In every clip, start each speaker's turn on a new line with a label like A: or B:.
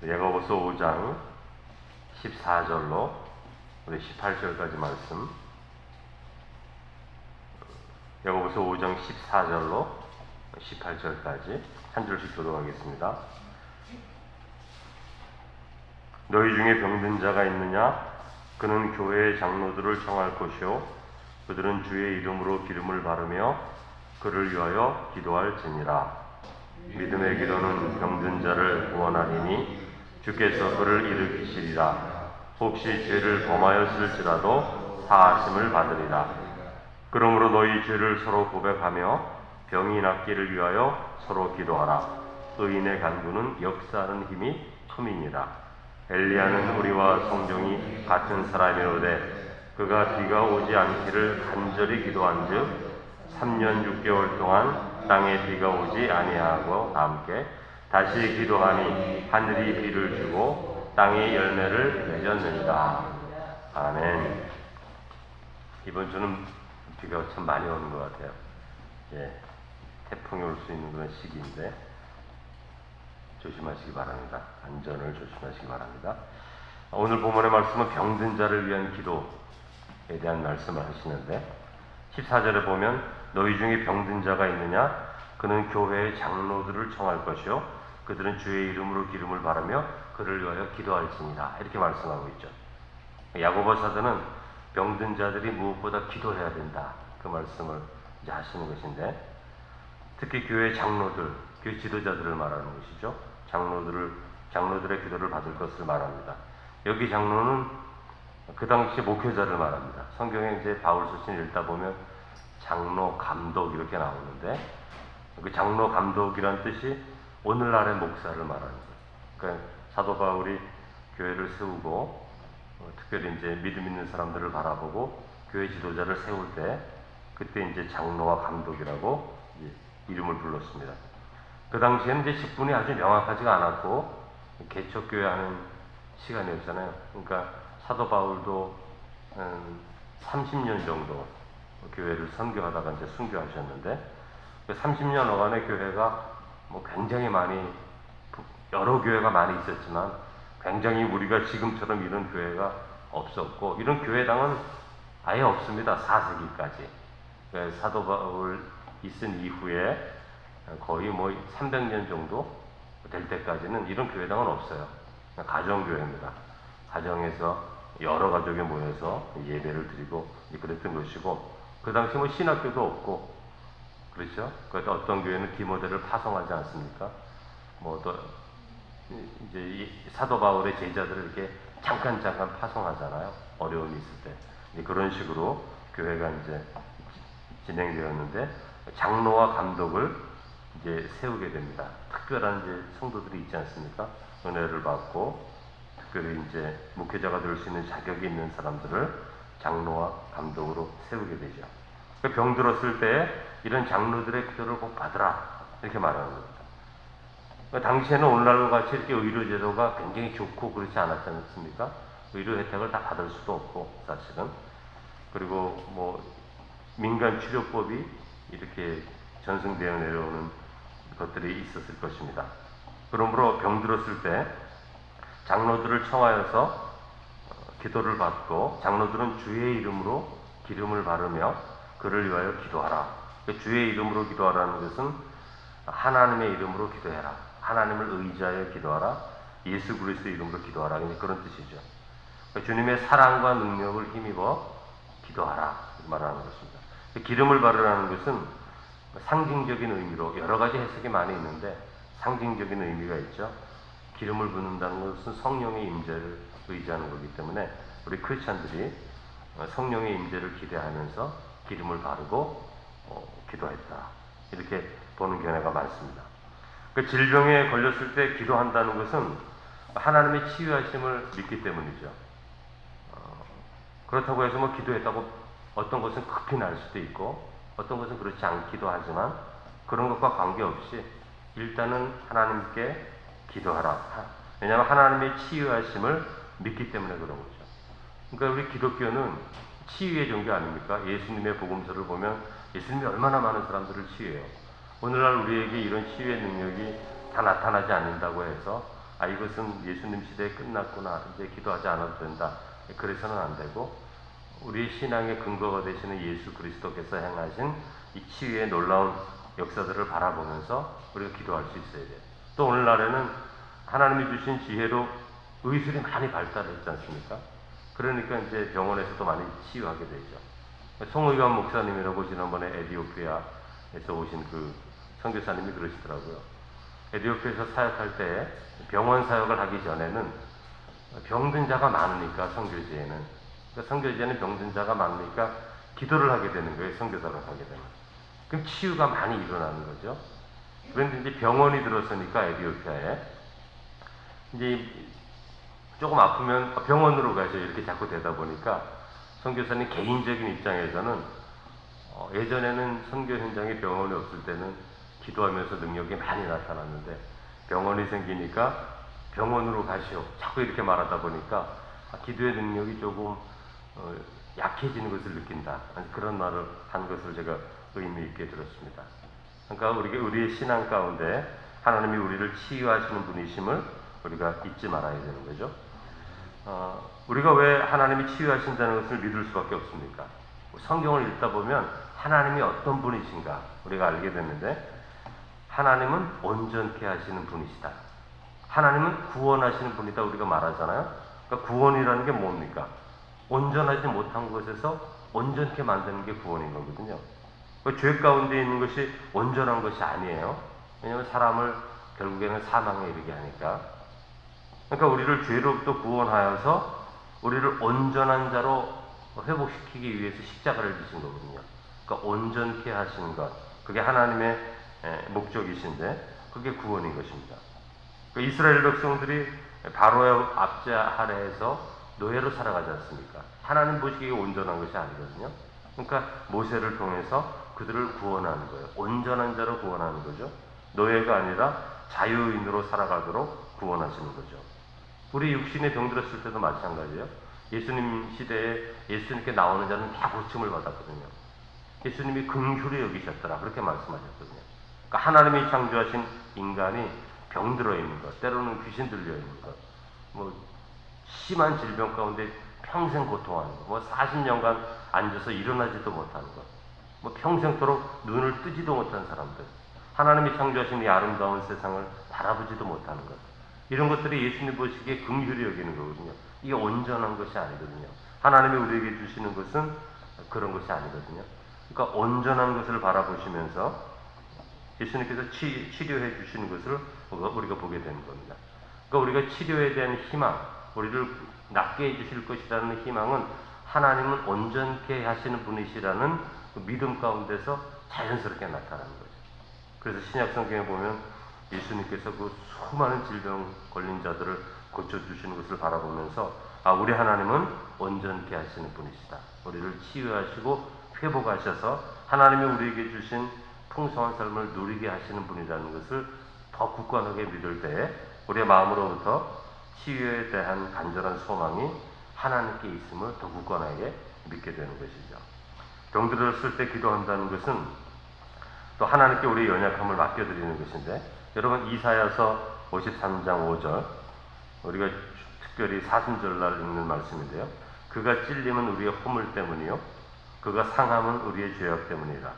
A: 야고보서 5장 14절로 우리 18절까지 말씀, 야고보서 5장 14절로 18절까지 한 줄씩 교독하겠습니다. 너희 중에 병든 자가 있느냐? 그는 교회의 장로들을 청할 것이요 그들은 주의 이름으로 기름을 바르며 그를 위하여 기도할지니라. 믿음의 기도는 병든 자를 구원하리니 주께서 그를 일으키시리라. 혹시 죄를 범하였을지라도 사하심을 받으리라. 그러므로 너희 죄를 서로 고백하며 병이 낫기를 위하여 서로 기도하라. 의인의 간구는 역사하는 힘이 큼이니라. 엘리야는 우리와 성경이 같은 사람이로되 그가 비가 오지 않기를 간절히 기도한즉 3년 6개월 동안 땅에 비가 오지 아니하고 함께 다시 기도하니 하늘이 비를 주고 땅이 열매를 맺었느니라. 아멘. 이번 주는 비가 참 많이 오는 것 같아요. 태풍이 올 수 있는 그런 시기인데 조심하시기 바랍니다. 안전을 조심하시기 바랍니다. 오늘 본문의 말씀은 병든 자를 위한 기도에 대한 말씀을 하시는데 14절에 보면 너희 중에 병든 자가 있느냐? 그는 교회의 장로들을 청할 것이요 그들은 주의 이름으로 기름을 바르며 그를 위하여 기도할지니라. 이렇게 말씀하고 있죠. 야고보 사도는 병든 자들이 무엇보다 기도해야 된다. 그 말씀을 이제 하시는 것인데 특히 교회 장로들, 교회 지도자들을 말하는 것이죠. 장로들의 기도를 받을 것을 말합니다. 여기 장로는 그 당시 목회자를 말합니다. 성경에 이제 바울 서신을 읽다 보면 장로, 감독 이렇게 나오는데 그 장로, 감독이란 뜻이 오늘날의 목사를 말하는 거예요. 그러니까 사도 바울이 교회를 세우고 특별히 이제 믿음 있는 사람들을 바라보고 교회 지도자를 세울 때 그때 이제 장로와 감독이라고 이름을 불렀습니다. 그 당시에는 이제 직분이 아주 명확하지가 않았고 개척교회 하는 시간이었잖아요. 그러니까 사도 바울도 30년 정도 교회를 선교하다가 이제 순교하셨는데 그 30년간의 교회가 굉장히 많이 여러 교회가 많이 있었지만 굉장히 우리가 지금처럼 이런 교회가 없었고 이런 교회당은 아예 없습니다. 4세기까지. 사도 바울 있은 이후에 거의 300년 정도 될 때까지는 이런 교회당은 없어요. 가정교회입니다. 가정에서 여러 가족이 모여서 예배를 드리고 그랬던 것이고 그 당시 신학교도 없고 그렇죠. 어떤 교회는 디모데를 파송하지 않습니까? 또 이제 사도 바울의 제자들을 이렇게 잠깐 파송하잖아요. 어려움이 있을 때. 그런 식으로 교회가 이제 진행되었는데 장로와 감독을 이제 세우게 됩니다. 특별한 이제 성도들이 있지 않습니까? 은혜를 받고 특별히 이제 목회자가 될 수 있는 자격이 있는 사람들을 장로와 감독으로 세우게 되죠. 병 들었을 때 이런 장로들의 기도를 꼭 받으라 이렇게 말하는 겁니다. 당시에는 오늘날과 같이 이렇게 의료제도가 굉장히 좋고 그렇지 않았지 않습니까? 의료 혜택을 다 받을 수도 없고 사실은 그리고 민간 치료법이 이렇게 전승되어 내려오는 것들이 있었을 것입니다. 그러므로 병들었을 때 장로들을 청하여서 기도를 받고 장로들은 주의 이름으로 기름을 바르며 그를 위하여 기도하라. 주의 이름으로 기도하라는 것은 하나님의 이름으로 기도해라. 하나님을 의지하여 기도하라. 예수 그리스도의 이름으로 기도하라. 그런 뜻이죠. 주님의 사랑과 능력을 힘입어 기도하라. 말하는 것입니다. 기름을 바르라는 것은 상징적인 의미로 여러 가지 해석이 많이 있는데 상징적인 의미가 있죠. 기름을 붓는다는 것은 성령의 임재를 의지하는 거기 때문에 우리 크리스찬들이 성령의 임재를 기대하면서 기름을 바르고 기도했다. 이렇게 보는 견해가 많습니다. 질병에 걸렸을 때 기도한다는 것은 하나님의 치유하심을 믿기 때문이죠. 그렇다고 해서 기도했다고 어떤 것은 급히 날 수도 있고 어떤 것은 그렇지 않기도 하지만 그런 것과 관계없이 일단은 하나님께 기도하라. 왜냐하면 하나님의 치유하심을 믿기 때문에 그런 거죠. 그러니까 우리 기독교는 치유의 종교 아닙니까? 예수님의 복음서를 보면 예수님이 얼마나 많은 사람들을 치유해요. 오늘날 우리에게 이런 치유의 능력이 다 나타나지 않는다고 해서 이것은 예수님 시대에 끝났구나, 이제 기도하지 않아도 된다, 그래서는 안 되고, 우리 신앙의 근거가 되시는 예수 그리스도께서 행하신 이 치유의 놀라운 역사들을 바라보면서 우리가 기도할 수 있어야 돼요. 또 오늘날에는 하나님이 주신 지혜로 의술이 많이 발달했지 않습니까? 그러니까 이제 병원에서도 많이 치유하게 되죠. 송의관 목사님이라고 지난번에 에티오피아에서 오신 그 선교사님이 그러시더라고요. 에티오피아에서 사역할 때 병원 사역을 하기 전에는 병든 자가 많으니까 선교지에는, 그러니까 선교지에는 병든 자가 많으니까 기도를 하게 되는 거예요. 선교사를 하게 되면. 그럼 치유가 많이 일어나는 거죠. 그런데 이제 병원이 들어서니까 에티오피아에 이제 조금 아프면 병원으로 가죠. 이렇게 자꾸 되다 보니까 선교사님 개인적인 입장에서는 예전에는 선교 현장에 병원이 없을 때는 기도하면서 능력이 많이 나타났는데 병원이 생기니까 병원으로 가시오, 자꾸 이렇게 말하다 보니까 기도의 능력이 조금 약해지는 것을 느낀다, 그런 말을 한 것을 제가 의미 있게 들었습니다. 그러니까 우리의 신앙 가운데 하나님이 우리를 치유하시는 분이심을 우리가 잊지 말아야 되는 거죠. 우리가 왜 하나님이 치유하신다는 것을 믿을 수밖에 없습니까? 성경을 읽다 보면 하나님이 어떤 분이신가 우리가 알게 됐는데, 하나님은 온전케 하시는 분이시다. 하나님은 구원하시는 분이다 우리가 말하잖아요. 그러니까 구원이라는 게 뭡니까? 온전하지 못한 것에서 온전케 만드는 게 구원인 거거든요. 죄 가운데 있는 것이 온전한 것이 아니에요. 왜냐하면 사람을 결국에는 사망에 이르게 하니까. 그러니까 우리를 죄로부터 구원하여서 우리를 온전한 자로 회복시키기 위해서 십자가를 지신 거거든요. 그러니까 온전케 하시는 것, 그게 하나님의 목적이신데 그게 구원인 것입니다. 그러니까 이스라엘 백성들이 바로의 압제 아래에서 노예로 살아가지 않습니까? 하나님 보시기에 온전한 것이 아니거든요. 그러니까 모세를 통해서 그들을 구원하는 거예요. 온전한 자로 구원하는 거죠. 노예가 아니라 자유인으로 살아가도록 구원하시는 거죠. 우리 육신에 병들었을 때도 마찬가지예요. 예수님 시대에 예수님께 나오는 자는 다 고침을 받았거든요. 예수님이 긍휼히 여기셨더라, 그렇게 말씀하셨거든요. 그러니까 하나님이 창조하신 인간이 병들어 있는 것, 때로는 귀신 들려 있는 것, 심한 질병 가운데 평생 고통하는 것, 40년간 앉아서 일어나지도 못하는 것, 평생토록 눈을 뜨지도 못한 사람들, 하나님이 창조하신 이 아름다운 세상을 바라보지도 못하는 것, 이런 것들이 예수님 보시기에 긍휼히 여기는 거거든요. 이게 온전한 것이 아니거든요. 하나님이 우리에게 주시는 것은 그런 것이 아니거든요. 그러니까 온전한 것을 바라보시면서 예수님께서 치료해 주시는 것을 우리가 보게 되는 겁니다. 그러니까 우리가 치료에 대한 희망, 우리를 낫게 해주실 것이라는 희망은 하나님은 온전케 하시는 분이시라는 그 믿음 가운데서 자연스럽게 나타나는 거죠. 그래서 신약 성경에 보면 예수님께서 그 수많은 질병 걸린 자들을 고쳐주시는 것을 바라보면서 우리 하나님은 온전케 하시는 분이시다. 우리를 치유하시고 회복하셔서 하나님이 우리에게 주신 풍성한 삶을 누리게 하시는 분이라는 것을 더 굳건하게 믿을 때에 우리의 마음으로부터 치유에 대한 간절한 소망이 하나님께 있음을 더 굳건하게 믿게 되는 것이죠. 병들었을 때 기도한다는 것은 또 하나님께 우리의 연약함을 맡겨드리는 것인데, 여러분 이사야서 53장 5절, 우리가 특별히 사순절날 읽는 말씀인데요. 그가 찔림은 우리의 허물 때문이요, 그가 상함은 우리의 죄악 때문이라.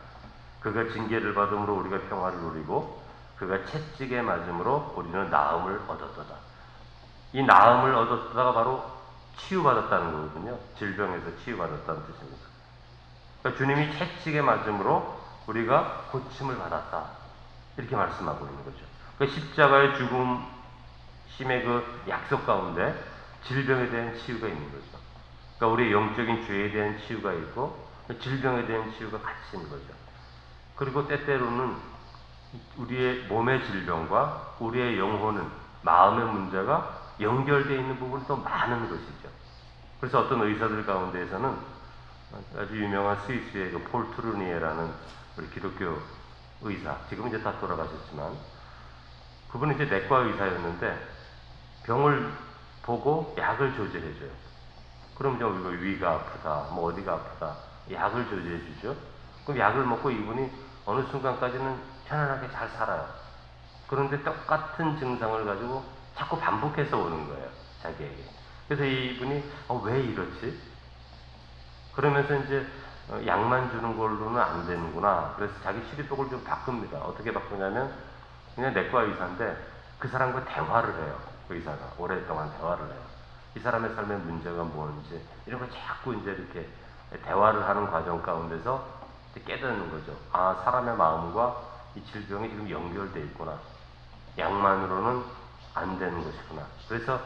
A: 그가 징계를 받음으로 우리가 평화를 누리고 그가 채찍에 맞음으로 우리는 나음을 얻었도다. 이 나음을 얻었다가 바로 치유받았다는 거거든요. 질병에서 치유받았다는 뜻입니다. 그러니까 주님이 채찍에 맞음으로 우리가 고침을 받았다, 이렇게 말씀하고 있는 거죠. 그러니까 십자가의 죽음심의 그 약속 가운데 질병에 대한 치유가 있는 거죠. 그러니까 우리의 영적인 죄에 대한 치유가 있고 질병에 대한 치유가 같이 있는 거죠. 그리고 때때로는 우리의 몸의 질병과 우리의 영혼은, 마음의 문제가 연결되어 있는 부분이 더 많은 것이죠. 그래서 어떤 의사들 가운데에서는 아주 유명한 스위스의 그 폴 트루니에라는 우리 기독교 의사, 지금 이제 다 돌아가셨지만, 그분은 이제 내과 의사였는데 병을 보고 약을 조제해줘요. 그럼 이제 우리가 위가 아프다, 어디가 아프다, 약을 조제해주죠. 그럼 약을 먹고 이분이 어느 순간까지는 편안하게 잘 살아요. 그런데 똑같은 증상을 가지고 자꾸 반복해서 오는 거예요, 자기에게. 그래서 이분이 왜 이렇지? 그러면서 이제 약만 주는 걸로는 안 되는구나. 그래서 자기 치료법을 좀 바꿉니다. 어떻게 바꾸냐면 그냥 내과 의사인데 그 사람과 대화를 해요. 그 의사가 오랫동안 대화를 해요. 이 사람의 삶의 문제가 뭔지 이런 거 자꾸 이제 이렇게 대화를 하는 과정 가운데서 깨닫는 거죠. 아, 사람의 마음과 이 질병이 지금 연결돼 있구나. 약만으로는 안 되는 것이구나. 그래서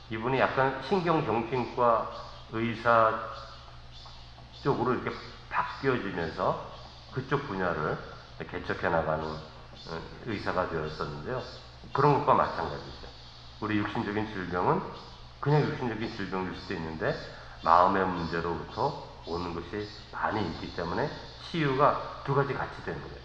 A: 이분이 약간 신경정신과 의사 쪽으로 이렇게 바뀌어지면서 그쪽 분야를 개척해 나가는 의사가 되었었는데요. 그런 것과 마찬가지죠. 우리 육신적인 질병은 그냥 육신적인 질병일 수도 있는데 마음의 문제로부터 오는 것이 많이 있기 때문에 치유가 두 가지 같이 되는 거예요.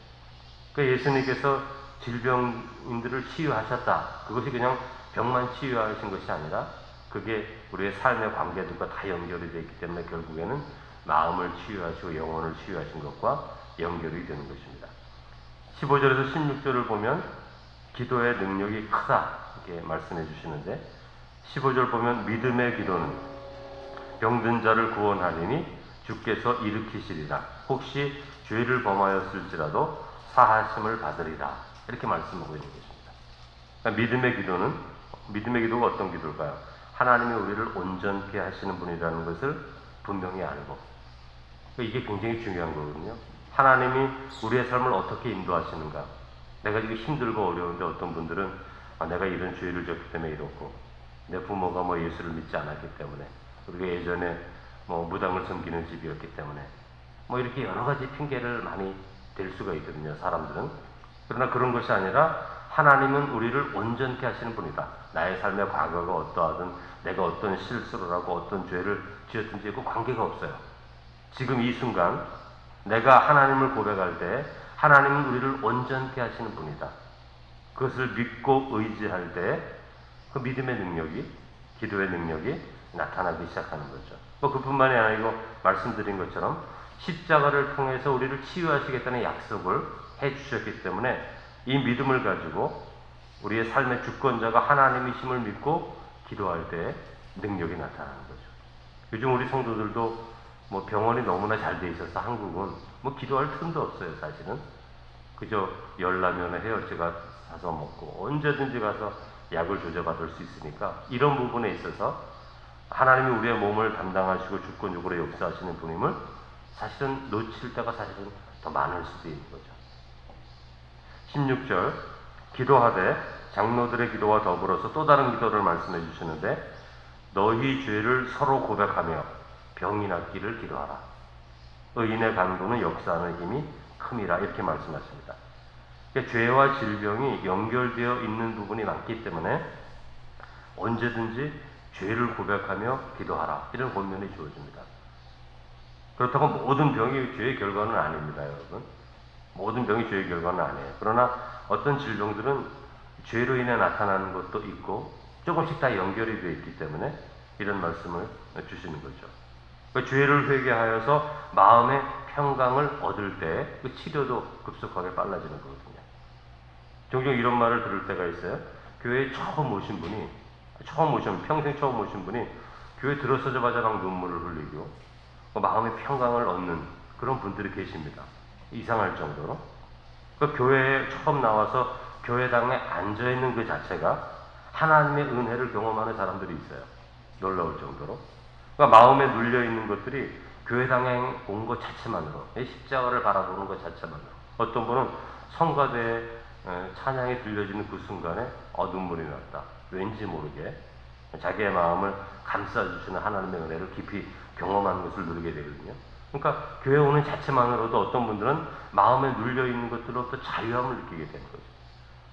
A: 그러니까 예수님께서 질병인들을 치유하셨다. 그것이 그냥 병만 치유하신 것이 아니라 그게 우리의 삶의 관계들과 다 연결이 되어 있기 때문에 결국에는 마음을 치유하시고 영혼을 치유하신 것과 연결이 되는 것입니다. 15절에서 16절을 보면 기도의 능력이 크다 이렇게 말씀해 주시는데 15절 보면 믿음의 기도는 병든 자를 구원하리니 주께서 일으키시리라. 혹시 죄를 범하였을지라도 사하심을 받으리라. 이렇게 말씀하고 있는 것입니다. 그러니까 믿음의 기도가 어떤 기도일까요? 하나님이 우리를 온전케 하시는 분이라는 것을 분명히 알고 이게 굉장히 중요한 거거든요. 하나님이 우리의 삶을 어떻게 인도하시는가. 내가 지금 힘들고 어려운데 어떤 분들은 내가 이런 죄를 졌기 때문에 이렇고 내 부모가 예수를 믿지 않았기 때문에 그리고 예전에 무당을 섬기는 집이었기 때문에 이렇게 여러 가지 핑계를 많이 댈 수가 있거든요, 사람들은. 그러나 그런 것이 아니라 하나님은 우리를 온전케 하시는 분이다. 나의 삶의 과거가 어떠하든 내가 어떤 실수를 하고 어떤 죄를 지었든지 그 관계가 없어요. 지금 이 순간 내가 하나님을 고백할 때 하나님은 우리를 온전케 하시는 분이다. 그것을 믿고 의지할 때 그 믿음의 능력이, 기도의 능력이 나타나기 시작하는 거죠. 그뿐만이 아니고 말씀드린 것처럼 십자가를 통해서 우리를 치유하시겠다는 약속을 해주셨기 때문에 이 믿음을 가지고 우리의 삶의 주권자가 하나님이심을 믿고 기도할 때 능력이 나타나는 거죠. 요즘 우리 성도들도 병원이 너무나 잘 돼 있어서 한국은 기도할 틈도 없어요, 사실은. 그저 열나면 해열제가 사서 먹고 언제든지 가서 약을 조절받을 수 있으니까 이런 부분에 있어서 하나님이 우리의 몸을 담당하시고 주권적으로 역사하시는 분임을 사실은 놓칠 때가 사실은 더 많을 수도 있는 거죠. 16절 기도하되 장로들의 기도와 더불어서 또 다른 기도를 말씀해 주시는데 너희 죄를 서로 고백하며 병이 낫기를 기도하라. 의인의 간구는 역사하는 힘이 큼이라 이렇게 말씀하십니다. 그러니까 죄와 질병이 연결되어 있는 부분이 많기 때문에 언제든지 죄를 고백하며 기도하라 이런 권면이 주어집니다. 그렇다고 모든 병이 죄의 결과는 아닙니다, 여러분. 모든 병이 죄의 결과는 아니에요. 그러나 어떤 질병들은 죄로 인해 나타나는 것도 있고 조금씩 다 연결이 되어 있기 때문에 이런 말씀을 주시는 거죠. 그 죄를 회개하여서 마음의 평강을 얻을 때 그 치료도 급속하게 빨라지는 거거든요. 종종 이런 말을 들을 때가 있어요. 교회에 평생 처음 오신 분이 교회 들어서자마자 막 눈물을 흘리고 마음의 평강을 얻는 그런 분들이 계십니다. 이상할 정도로. 그 교회에 처음 나와서 교회당에 앉아있는 그 자체가 하나님의 은혜를 경험하는 사람들이 있어요. 놀라울 정도로. 그러니까 마음에 눌려있는 것들이 교회당에 온 것 자체만으로, 십자가를 바라보는 것 자체만으로. 어떤 분은 성가대에 찬양이 들려지는 그 순간에 눈물이 났다. 왠지 모르게 자기의 마음을 감싸주시는 하나님의 은혜를 깊이 경험하는 것을 누리게 되거든요. 그러니까 교회 오는 자체만으로도 어떤 분들은 마음에 눌려있는 것들로부터 자유함을 느끼게 되는 거죠.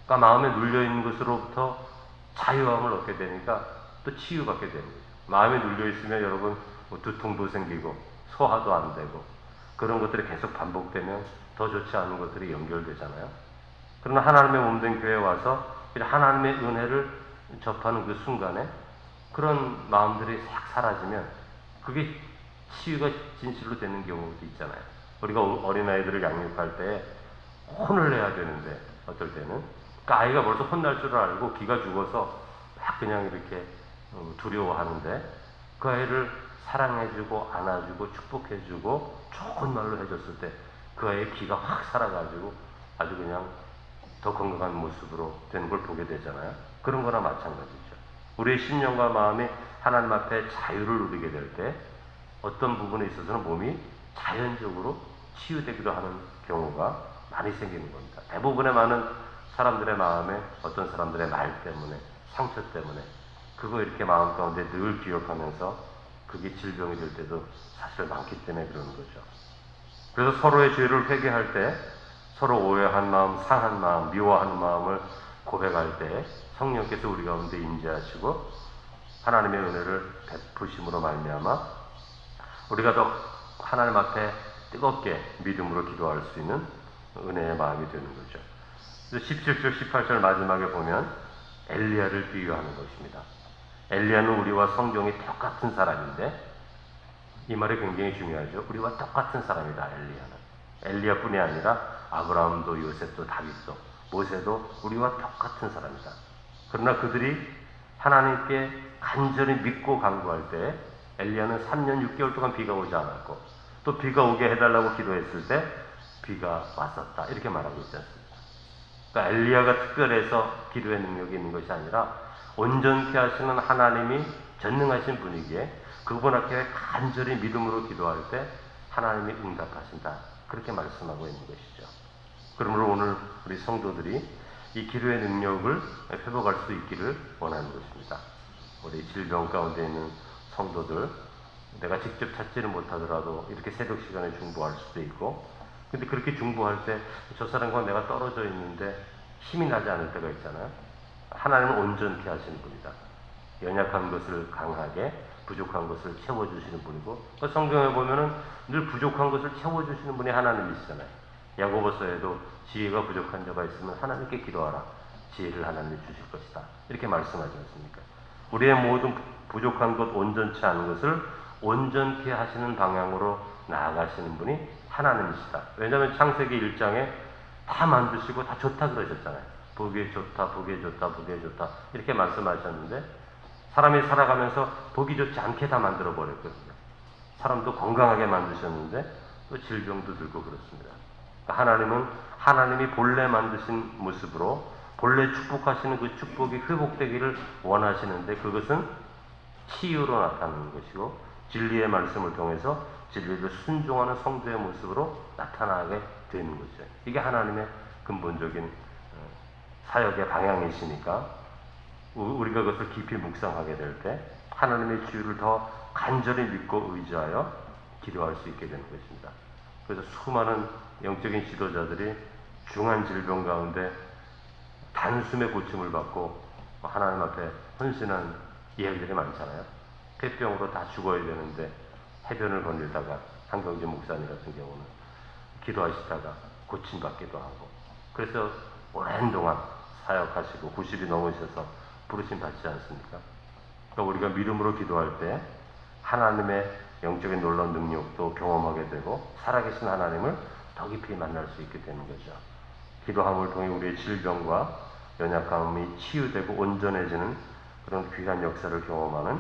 A: 그러니까 마음에 눌려있는 것으로부터 자유함을 얻게 되니까 또 치유받게 되는 거죠. 마음에 눌려있으면 여러분 두통도 생기고 소화도 안 되고 그런 것들이 계속 반복되면 더 좋지 않은 것들이 연결되잖아요. 그러나 하나님의 몸된 교회에 와서 하나님의 은혜를 접하는 그 순간에 그런 마음들이 싹 사라지면 그게 치유가 진실로 되는 경우도 있잖아요. 우리가 어린아이들을 양육할 때 혼을 내야 되는데 어떨 때는 그 아이가 벌써 혼날 줄 알고 기가 죽어서 막 그냥 이렇게 두려워하는데 그 아이를 사랑해주고 안아주고 축복해주고 좋은 말로 해줬을 때 그 아이의 기가 확 살아가지고 아주 그냥 더 건강한 모습으로 되는 걸 보게 되잖아요. 그런 거나 마찬가지죠. 우리의 심령과 마음이 하나님 앞에 자유를 누리게 될 때 어떤 부분에 있어서는 몸이 자연적으로 치유되기도 하는 경우가 많이 생기는 겁니다. 대부분의 많은 사람들의 마음에 어떤 사람들의 말 때문에 상처 때문에 그거 이렇게 마음 가운데 늘 기억하면서 그게 질병이 될 때도 사실 많기 때문에 그러는 거죠. 그래서 서로의 죄를 회개할 때 서로 오해한 마음, 상한 마음, 미워하는 마음을 고백할 때 성령께서 우리 가운데 임재하시고 하나님의 은혜를 베푸심으로 말미암아 우리가 더 하나님 앞에 뜨겁게 믿음으로 기도할 수 있는 은혜의 마음이 되는 거죠. 17절, 18절 마지막에 보면 엘리야를 비유하는 것입니다. 엘리야는 우리와 성경이 똑같은 사람인데 이 말이 굉장히 중요하죠. 우리와 똑같은 사람이다, 엘리야는. 엘리야뿐이 아니라 아브라함도 요셉도 다윗도 모세도 우리와 똑같은 사람이다. 그러나 그들이 하나님께 간절히 믿고 간구할 때 엘리야는 3년 6개월 동안 비가 오지 않았고 또 비가 오게 해달라고 기도했을 때 비가 왔었다. 이렇게 말하고 있지 않습니까? 그러니까 엘리야가 특별해서 기도의 능력이 있는 것이 아니라 온전케 하시는 하나님이 전능하신 분이기에 그분 앞에 간절히 믿음으로 기도할 때 하나님이 응답하신다. 그렇게 말씀하고 있는 것이죠. 그러므로 오늘 우리 성도들이 이 기도의 능력을 회복할 수 있기를 원하는 것입니다. 우리 질병 가운데 있는 성도들, 내가 직접 찾지는 못하더라도 이렇게 새벽 시간에 중보할 수도 있고, 근데 그렇게 중보할 때 저 사람과 내가 떨어져 있는데 힘이 나지 않을 때가 있잖아요. 하나님은 온전케 하시는 분이다. 연약한 것을 강하게, 부족한 것을 채워주시는 분이고, 성경에 보면은 늘 부족한 것을 채워주시는 분이 하나님이시잖아요. 야고보서에도 지혜가 부족한 자가 있으면 하나님께 기도하라. 지혜를 하나님이 주실 것이다. 이렇게 말씀하지 않습니까? 우리의 모든 부족한 것, 온전치 않은 것을 온전케 하시는 방향으로 나아가시는 분이 하나님이시다. 왜냐하면 창세기 1장에 다 만드시고 다 좋다 그러셨잖아요. 보기에 좋다, 보기에 좋다, 보기에 좋다 이렇게 말씀하셨는데 사람이 살아가면서 보기 좋지 않게 다 만들어 버렸거든요. 사람도 건강하게 만드셨는데 또 질병도 들고 그렇습니다. 하나님은 하나님이 본래 만드신 모습으로 본래 축복하시는 그 축복이 회복되기를 원하시는데 그것은 치유로 나타나는 것이고 진리의 말씀을 통해서 진리를 순종하는 성도의 모습으로 나타나게 되는 거죠. 이게 하나님의 근본적인 사역의 방향이시니까 우리가 그것을 깊이 묵상하게 될 때 하나님의 치유를 더 간절히 믿고 의지하여 기도할 수 있게 되는 것입니다. 그래서 수많은 영적인 지도자들이 중한 질병 가운데 단숨에 고침을 받고 하나님 앞에 헌신한 이야기들이 많잖아요. 폐병으로 다 죽어야 되는데 해변을 거닐다가 한경재 목사님 같은 경우는 기도하시다가 고침받기도 하고 그래서 오랜 동안 사역하시고 90이 넘으셔서 부르심 받지 않습니까? 그러니까 우리가 믿음으로 기도할 때 하나님의 영적인 놀라운 능력도 경험하게 되고 살아계신 하나님을 더 깊이 만날 수 있게 되는 거죠. 기도함을 통해 우리의 질병과 연약함이 치유되고 온전해지는 그런 귀한 역사를 경험하는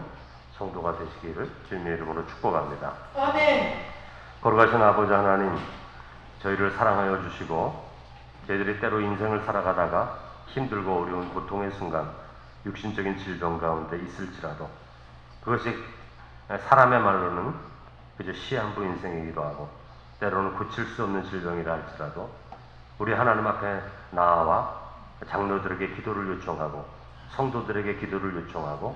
A: 성도가 되시기를 주님의 이름으로 축복합니다.
B: 아멘.
A: 거룩하신 아버지 하나님, 저희를 사랑하여 주시고 저희들이 때로 인생을 살아가다가 힘들고 어려운 고통의 순간 육신적인 질병 가운데 있을지라도 그것이 사람의 말로는 그저 시한부 인생이기도 하고 때로는 고칠 수 없는 질병이라 할지라도 우리 하나님 앞에 나아와 장로들에게 기도를 요청하고 성도들에게 기도를 요청하고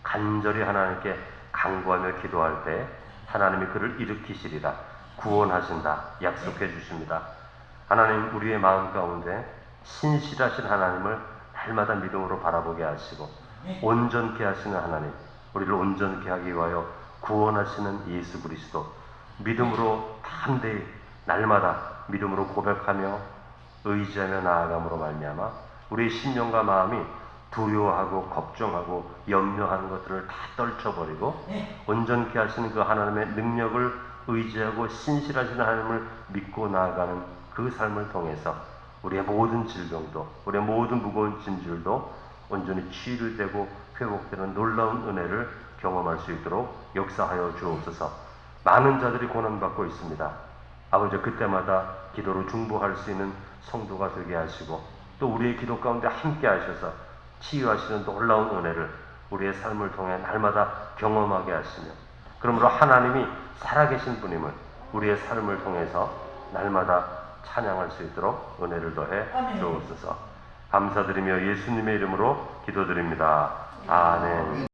A: 간절히 하나님께 간구하며 기도할 때 하나님이 그를 일으키시리라 구원하신다 약속해 주십니다. 하나님 우리의 마음 가운데 신실하신 하나님을 날마다 믿음으로 바라보게 하시고 온전케 하시는 하나님 우리를 온전케 하기 위하여 구원하시는 예수 그리스도 믿음으로 담대히 날마다 믿음으로 고백하며 의지하며 나아감으로 말미암아 우리의 심령과 마음이 두려워하고 걱정하고 염려하는 것들을 다 떨쳐버리고 온전케 하시는 그 하나님의 능력을 의지하고 신실하신 하나님을 믿고 나아가는 그 삶을 통해서 우리의 모든 질병도 우리의 모든 무거운 짐들도 온전히 치유되고 회복되는 놀라운 은혜를 경험할 수 있도록 역사하여 주옵소서. 많은 자들이 고난받고 있습니다. 아버지, 그때마다 기도로 중보할 수 있는 성도가 되게 하시고 또 우리의 기도 가운데 함께 하셔서 치유하시는 놀라운 은혜를 우리의 삶을 통해 날마다 경험하게 하시며, 그러므로 하나님이 살아계신 분임을 우리의 삶을 통해서 날마다 찬양할 수 있도록 은혜를 더해 주옵소서. 감사드리며 예수님의 이름으로 기도드립니다. 아멘.